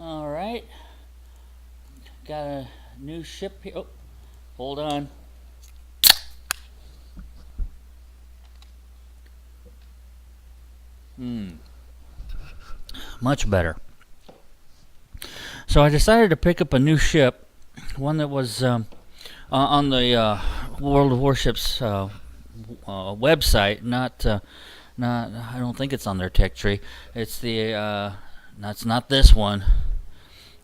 Alright, got a new ship here. Oh, hold on. Much better. So I decided to pick up a new ship, one that was on the World of Warships website. Not. I don't think it's on their tech tree. It's the. That's not this one.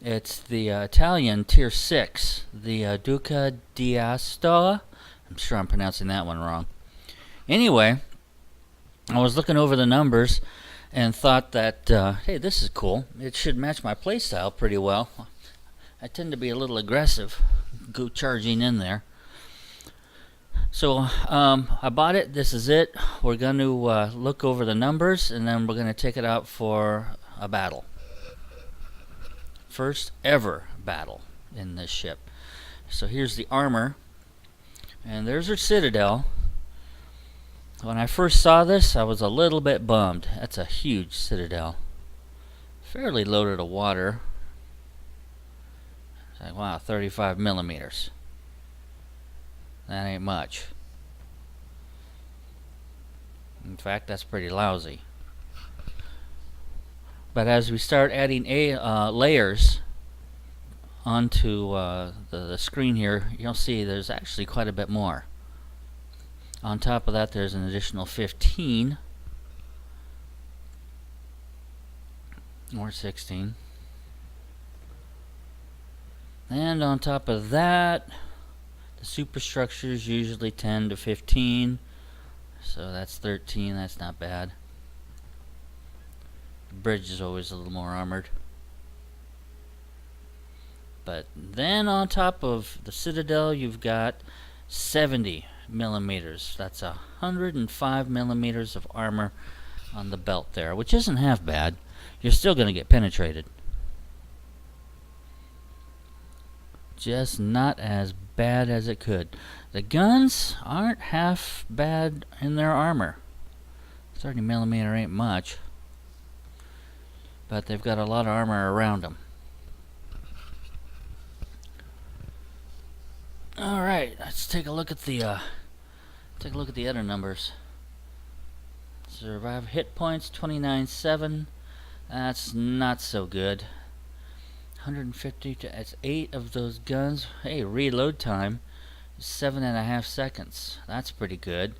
It's the Italian Tier 6, the Duca d'Aosta. I'm sure I'm pronouncing that one wrong. Anyway, I was looking over the numbers and thought that, hey, this is cool. It should match my playstyle pretty well. I tend to be a little aggressive, go charging in there. So I bought it. This is it. We're going to look over the numbers, and then we're going to take it out for a battle. First ever battle in this ship. So here's the armor, and there's her citadel. When I first saw this, I was a little bit bummed. That's a huge citadel. Fairly loaded of water. It's like, wow, 35 millimeters. That ain't much. In fact, that's pretty lousy. But as we start adding layers onto the screen here, you'll see there's actually quite a bit more. On top of that, there's an additional 15 or 16. And on top of that, the superstructures usually 10 to 15. So that's 13. That's not bad. The bridge is always a little more armored. But then on top of the citadel, you've got 70 millimeters. That's 105 millimeters of armor on the belt there, which isn't half bad. You're still going to get penetrated. Just not as bad as it could. The guns aren't half bad in their armor. 30 millimeter ain't much, but they've got a lot of armor around them. All right, let's take a look at the other numbers. Survive hit points 29.7. That's not so good. 150 to that's 8 of those guns. Hey, reload time is 7.5 seconds. That's pretty good.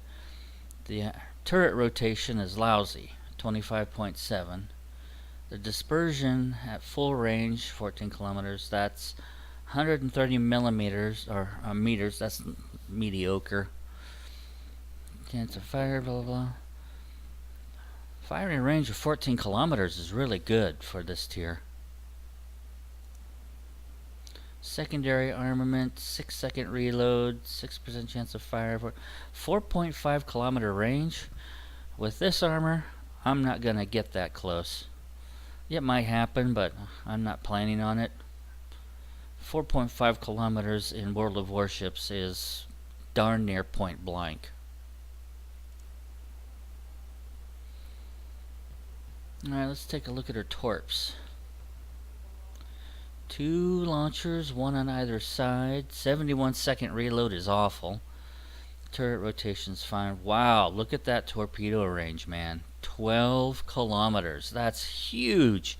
The turret rotation is lousy, 25.7. The dispersion at full range, 14 kilometers. That's 130 millimeters or meters. That's mediocre. Chance of fire, blah blah blah. Firing range of 14 kilometers is really good for this tier. Secondary armament, 6-second reload, 6% chance of fire, 4.5 kilometer range. With this armor, I'm not gonna get that close. It might happen, but I'm not planning on it. 4.5 kilometers in World of Warships is darn near point blank. Alright, let's take a look at her torps. 2 launchers, 1 on either side. 71-second reload is awful. Turret rotation's fine. Wow, look at that torpedo range, man. 12 kilometers. That's huge.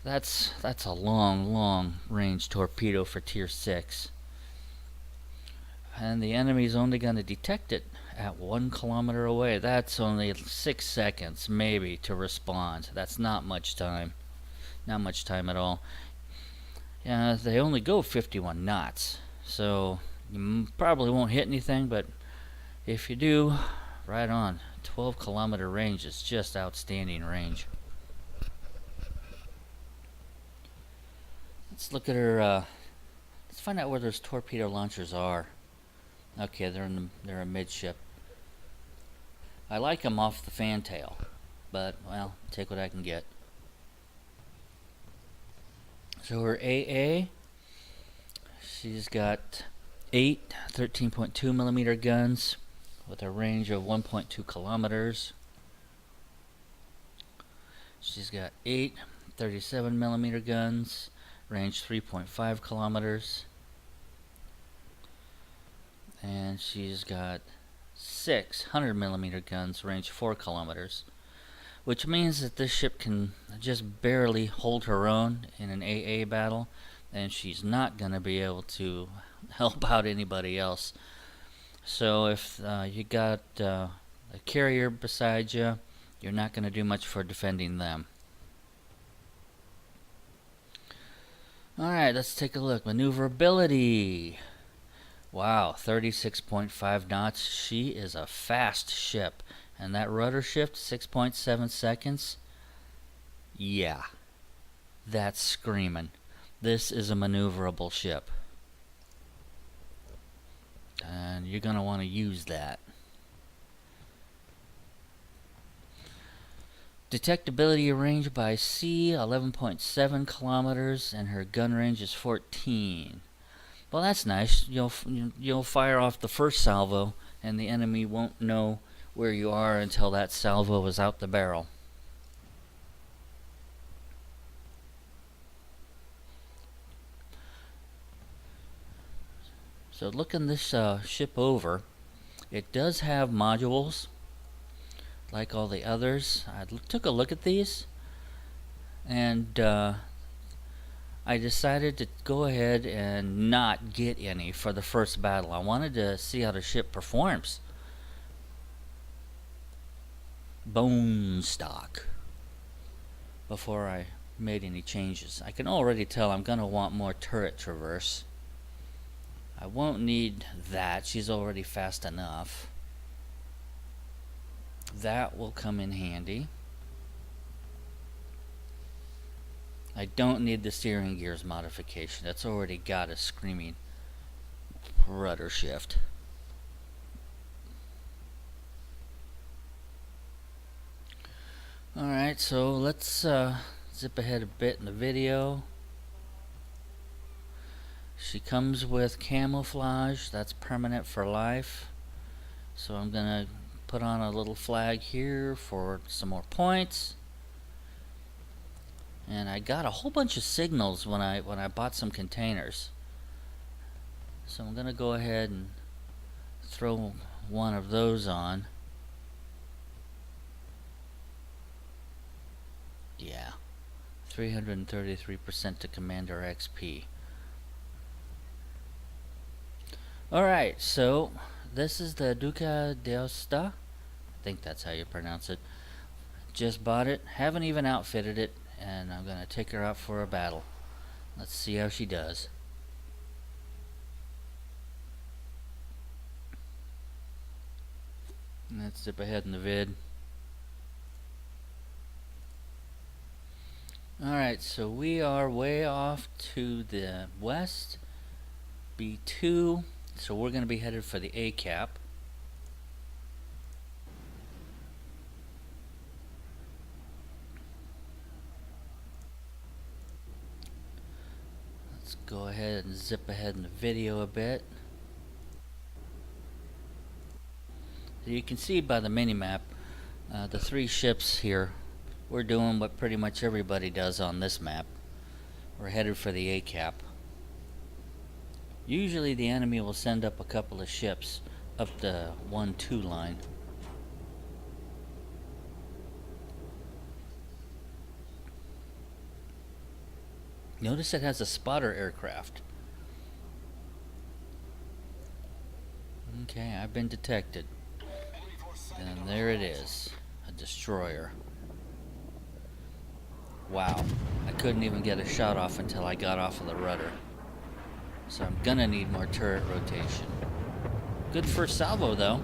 That's a long range torpedo for tier 6. And the enemy's only going to detect it at 1 kilometer away. That's only 6 seconds, maybe, to respond. That's not much time. Not much time at all. Yeah, they only go 51 knots. So you probably won't hit anything, but if you do, right on. 12 kilometer range is just outstanding range. Let's look at her. Let's find out where those torpedo launchers are. Okay, they're a midship. I like them off the fantail, but well, take what I can get. So her AA, she's got 8 13.2 millimeter guns with a range of 1.2 kilometers. She's got 8 37mm guns, range 3.5 kilometers. And she's got 600mm guns, range 4 kilometers. Which means that this ship can just barely hold her own in an AA battle, and she's not going to be able to help out anybody else. So if you got a carrier beside you, you're not going to do much for defending them. Alright, let's take a look. Maneuverability. Wow, 36.5 knots. She is a fast ship. And that rudder shift, 6.7 seconds. Yeah, that's screaming. This is a maneuverable ship. And you're going to want to use that. Detectability range by sea, 11.7 kilometers, and her gun range is 14. Well, that's nice. You'll fire off the first salvo, and the enemy won't know where you are until that salvo is out the barrel. So looking this ship over, it does have modules like all the others. I took a look at these, and I decided to go ahead and not get any for the first battle. I wanted to see how the ship performs. Bone stock before I made any changes. I can already tell I'm going to want more turret traverse. I won't need that. She's already fast enough. That will come in handy. I don't need the steering gears modification. That's already got a screaming rudder shift. Alright, so let's zip ahead a bit in the video. She comes with camouflage. That's permanent for life. So I'm going to put on a little flag here for some more points. And I got a whole bunch of signals when I bought some containers. So I'm going to go ahead and throw one of those on. Yeah, 333% to Commander XP. Alright, so this is the Duca d'Osta. I think that's how you pronounce it. Just bought it, haven't even outfitted it, and I'm going to take her out for a battle. Let's see how she does. Let's zip ahead in the vid. Alright, so we are way off to the west, B2, so we're going to be headed for the A cap. Let's go ahead and zip ahead in the video a bit. So you can see by the mini-map, the three ships here. We're doing what pretty much everybody does on this map. We're headed for the A cap. Usually the enemy will send up a couple of ships up the 1-2 line. Notice it has a spotter aircraft. Okay, I've been detected. And there it is, a destroyer. Wow, I couldn't even get a shot off until I got off of the rudder. So I'm gonna need more turret rotation. Good first salvo though.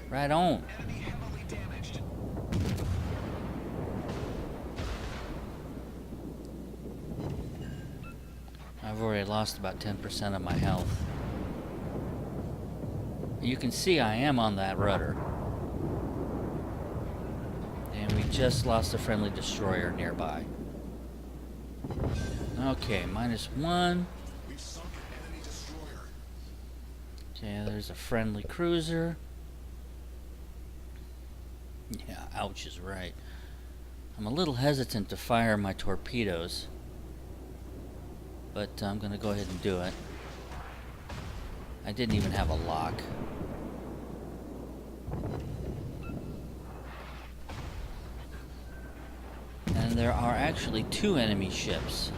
Right on. I've already lost about 10% of my health. You can see I am on that rudder. And we just lost a friendly destroyer nearby. Okay, -1. Okay, there's a friendly cruiser. Yeah, ouch is right. I'm a little hesitant to fire my torpedoes, but I'm going to go ahead and do it. I didn't even have a lock. And there are actually 2 enemy ships.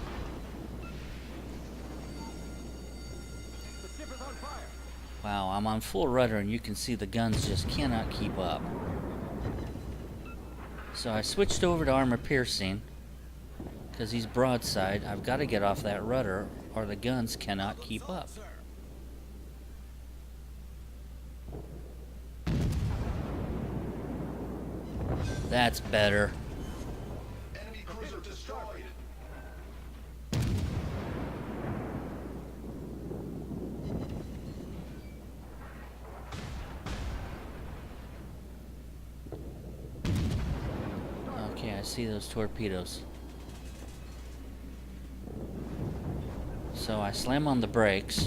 Wow, I'm on full rudder and you can see the guns just cannot keep up. So I switched over to armor piercing because he's broadside. I've got to get off that rudder or the guns cannot keep up. That's better. Enemy cruiser destroyed. Okay, I see those torpedoes. So I slam on the brakes.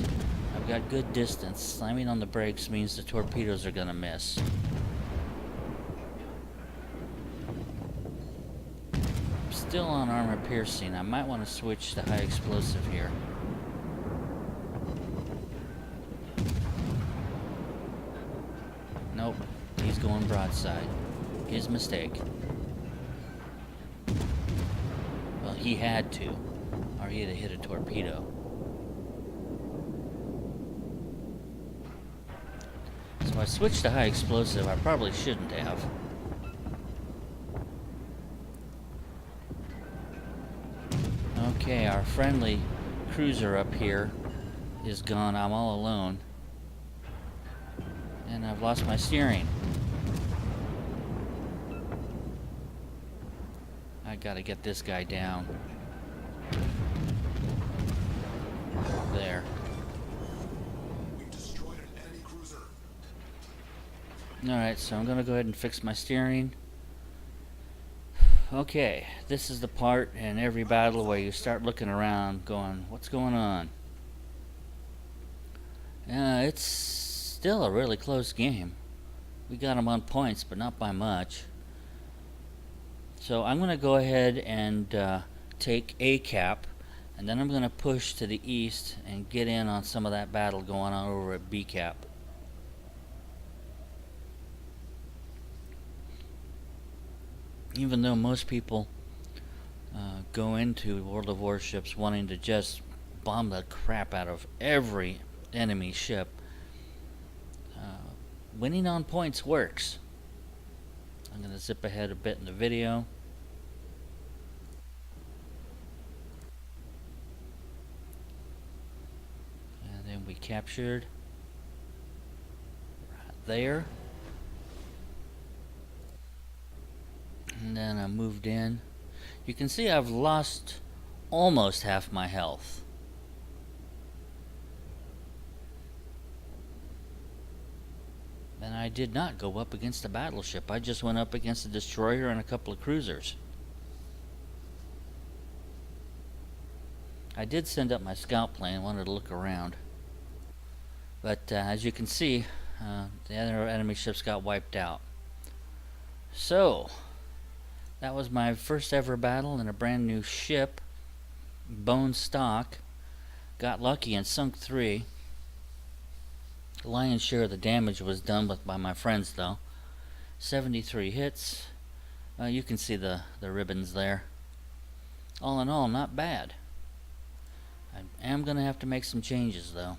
I've got good distance. Slamming on the brakes means the torpedoes are gonna miss. I'm still on armor piercing. I might want to switch to high explosive here. Nope, he's going broadside. His mistake. Well, he had to, or he'd have hit a torpedo. So I switched to high explosive. I probably shouldn't have. Okay, our friendly cruiser up here is gone. I'm all alone. And I've lost my steering. I gotta get this guy down. There. We destroyed an enemy cruiser. Alright, so I'm gonna go ahead and fix my steering. Okay, this is the part in every battle where you start looking around going, what's going on? It's still a really close game. We got them on points, but not by much. So I'm going to go ahead and take A cap, and then I'm going to push to the east and get in on some of that battle going on over at B cap. Even though most people go into World of Warships wanting to just bomb the crap out of every enemy ship, winning on points works. I'm going to zip ahead a bit in the video. And then we captured right there. And then I moved in. You can see I've lost almost half my health. And I did not go up against a battleship. I just went up against a destroyer and a couple of cruisers. I did send up my scout plane, wanted to look around. But as you can see, the other enemy ships got wiped out. So, that was my first ever battle in a brand new ship. Bone stock. Got lucky and sunk 3. The lion's share of the damage was done by my friends though. 73 hits. You can see the ribbons there. All in all, not bad. I am going to have to make some changes though.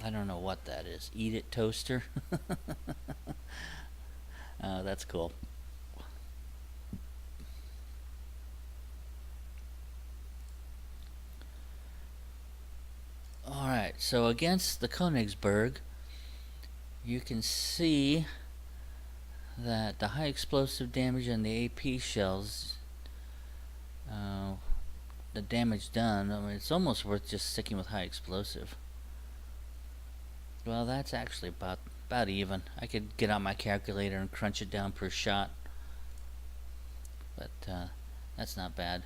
I don't know what that is. Eat it toaster? That's cool. Alright, so against the Königsberg, you can see that the high explosive damage and the AP shells, the damage done, I mean, it's almost worth just sticking with high explosive. Well, that's actually about even. I could get out my calculator and crunch it down per shot, but that's not bad.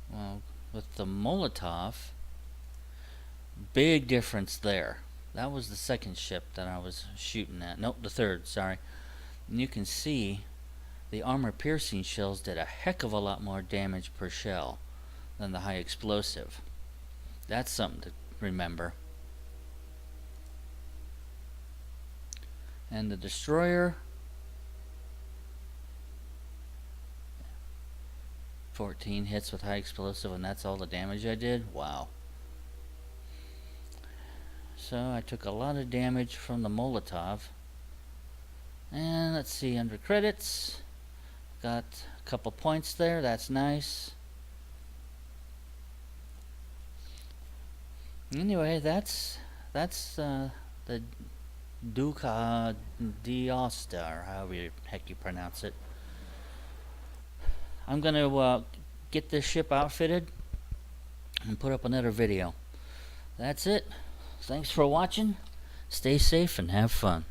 Well, with the Molotov, big difference there. That was the second ship that I was shooting at. Nope, the third, sorry. And you can see the armor piercing shells did a heck of a lot more damage per shell than the high explosive. That's something to remember. And the destroyer, 14 hits with high explosive, and that's all the damage I did? Wow. So I took a lot of damage from the Molotov. And let's see, under credits, got a couple points there, that's nice. Anyway, that's the Duca d'Aosta, or however the heck you pronounce it. I'm gonna get this ship outfitted and put up another video. That's it. Thanks for watching. Stay safe and have fun.